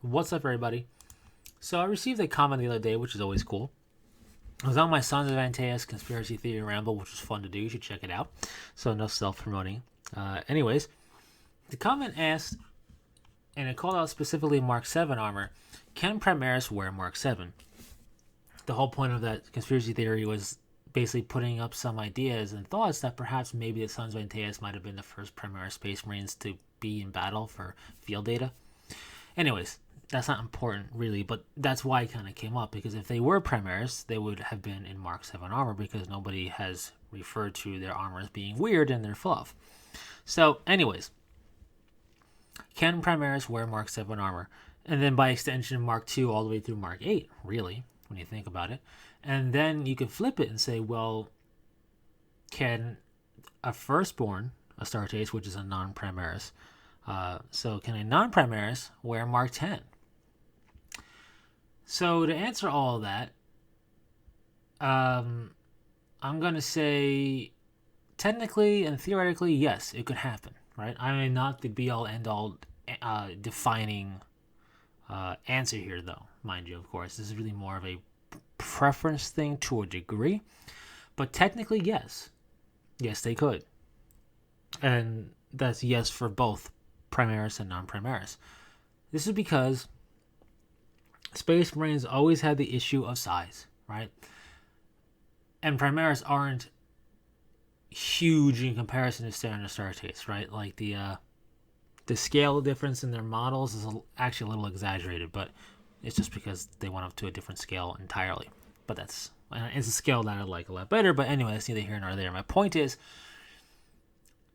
What's up, everybody? So I received a comment the other day, which is always cool. I was on my Sons of Antaeus Conspiracy Theory Ramble, which was fun to do. You should check it out. So no self-promoting. Anyways, the comment asked, and it called out specifically Mark 7 armor. Can Primaris wear Mark 7? The whole point of that conspiracy theory was basically putting up some ideas and thoughts that perhaps maybe the Sons of Antaeus might have been the first Primaris Space Marines to be in battle for field data. Anyways, that's not important really, but that's why it kind of came up, because if they were Primaris, they would have been in Mark 7 armor, because nobody has referred to their armor as being weird in their fluff. So, anyways, can Primaris wear Mark 7 armor? And then by extension, Mark 2 all the way through Mark 8, really, when you think about it. And then you could flip it and say, well, can a firstborn Astartes, which is a non-Primaris, so can a non-Primaris wear Mark 10? So to answer all of that, I'm going to say technically and theoretically, yes, it could happen, right? I mean, not the be-all, end-all defining answer here, though, mind you, of course. This is really more of a preference thing to a degree. But technically, yes. Yes, they could. And that's yes for both Primaris and non-Primaris. This is because Space Marines always had the issue of size, right? And Primaris aren't huge in comparison to standard Astartes, right? Like the scale difference in their models is actually a little exaggerated, but it's just because they went up to a different scale entirely. But it's a scale that I like a lot better. But anyway, that's neither here nor there. My point is,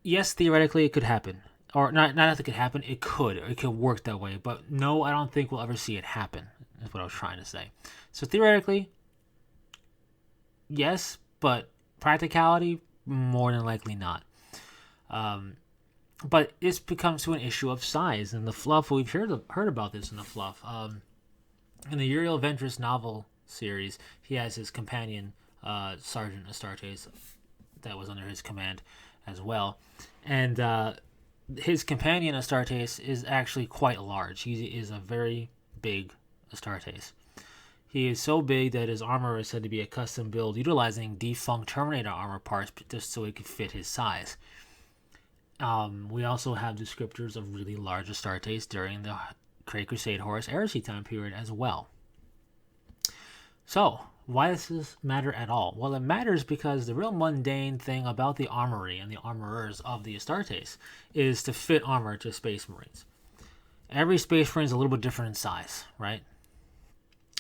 yes, theoretically it could happen. Or not if it could happen, it could work that way. But no, I don't think we'll ever see it happen, is what I was trying to say. So theoretically, yes, but practicality, more than likely not. But this becomes to an issue of size. And the fluff, we've heard about this in the fluff. In the Uriel Ventris novel series, he has his companion, Sergeant Astartes, that was under his command as well. And his companion Astartes is actually quite large. He is a very big Astartes. He is so big that his armor is said to be a custom build utilizing defunct Terminator armor parts just so it could fit his size. We also have descriptors of really large Astartes during the Great Crusade Horus Heresy time period as well. So, why does this matter at all? Well, it matters because the real mundane thing about the armory and the armorers of the Astartes is to fit armor to Space Marines. Every Space Marine is a little bit different in size, right?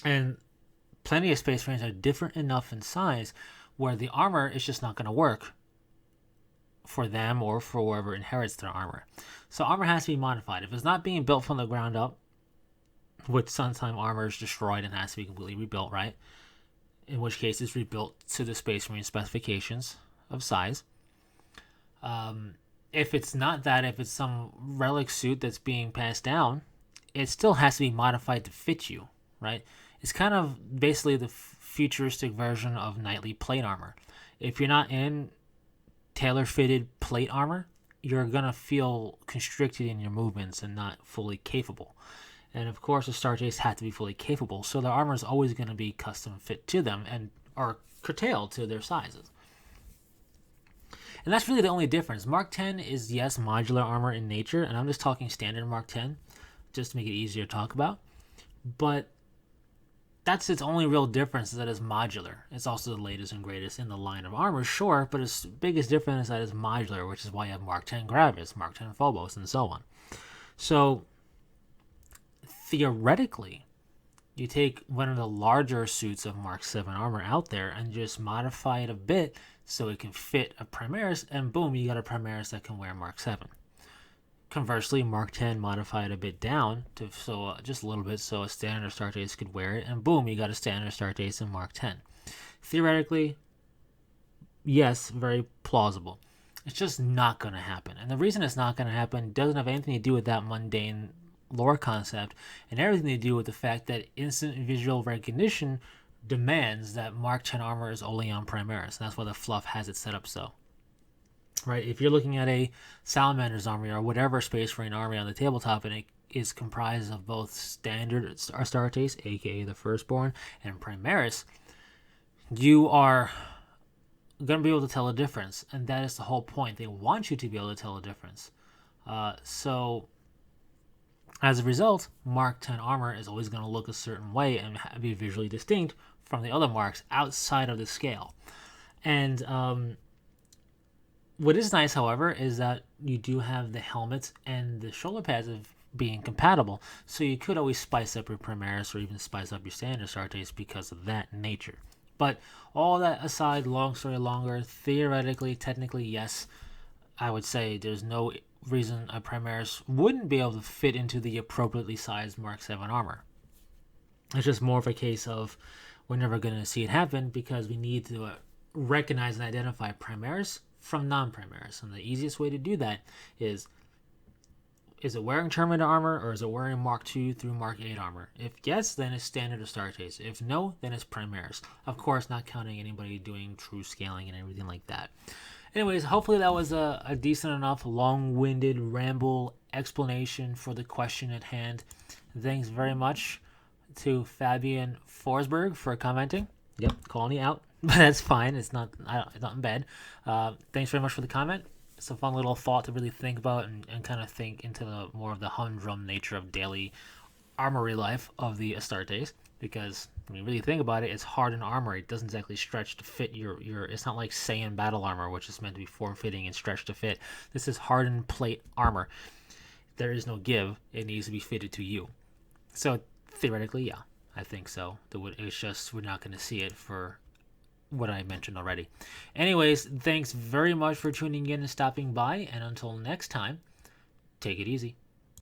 And plenty of Space Marines are different enough in size where the armor is just not going to work for them or for whoever inherits their armor. So armor has to be modified. If it's not being built from the ground up, which sometimes armor is destroyed and has to be completely rebuilt, right? In which case it's rebuilt to the Space Marine specifications of size. If it's not that, if it's some relic suit that's being passed down, it still has to be modified to fit you, right? It's kind of basically the futuristic version of knightly plate armor. If you're not in tailor-fitted plate armor, you're going to feel constricted in your movements and not fully capable. And of course, the Astartes have to be fully capable, so their armor is always going to be custom fit to them and are curtailed to their sizes. And that's really the only difference. Mark 10 is, yes, modular armor in nature, and I'm just talking standard Mark 10, just to make it easier to talk about. But that's its only real difference, is that it's modular. It's also the latest and greatest in the line of armor, sure, but its biggest difference is that it's modular, which is why you have Mark 10 Gravis, Mark 10 Phobos, and so on. So, theoretically, you take one of the larger suits of Mark 7 armor out there and just modify it a bit so it can fit a Primaris, and boom, you got a Primaris that can wear Mark 7. Conversely, Mark 10 modified a bit down to just a little bit so a standard Astartes could wear it, and boom, you got a standard Astartes in Mark 10. Theoretically, yes, very plausible. It's just not going to happen. And the reason it's not going to happen doesn't have anything to do with that mundane lore concept and everything to do with the fact that instant visual recognition demands that Mark 10 armor is only on Primaris, and that's why the fluff has it set up so. Right? If you're looking at a Salamander's army or whatever Space Marine army on the tabletop and is comprised of both standard Astartes, aka the firstborn, and Primaris, you are going to be able to tell a difference, and that is the whole point. They want you to be able to tell a difference. So as a result, Mark 10 armor is always going to look a certain way and be visually distinct from the other marks outside of the scale. And what is nice, however, is that you do have the helmets and the shoulder pads of being compatible, so you could always spice up your Primaris or even spice up your standard Astartes because of that nature. But all that aside, long story longer, theoretically, technically, yes, I would say there's no reason a Primaris wouldn't be able to fit into the appropriately sized Mark 7 armor. It's just more of a case of we're never going to see it happen because we need to recognize and identify Primaris from non-Primaris. And the easiest way to do that is it wearing Terminator armor or is it wearing Mark 2 through Mark 8 armor? If yes, then it's standard Astartes. If no, then it's Primaris. Of course, not counting anybody doing true scaling and everything like that. Anyways, hopefully that was a decent enough long-winded ramble explanation for the question at hand. Thanks very much to Fabian Forsberg for commenting. Yep, calling you out, but that's fine. It's not in bed. Thanks very much for the comment. It's a fun little thought to really think about and kind of think into the more of the humdrum nature of daily armory life of the Astartes. Because when you really think about it, it's hardened armor. It doesn't exactly stretch to fit your. It's not like Saiyan battle armor, which is meant to be form-fitting and stretched to fit. This is hardened plate armor. There is no give. It needs to be fitted to you. So theoretically, yeah, I think so. It's just we're not going to see it for what I mentioned already. Anyways, thanks very much for tuning in and stopping by. And until next time, take it easy.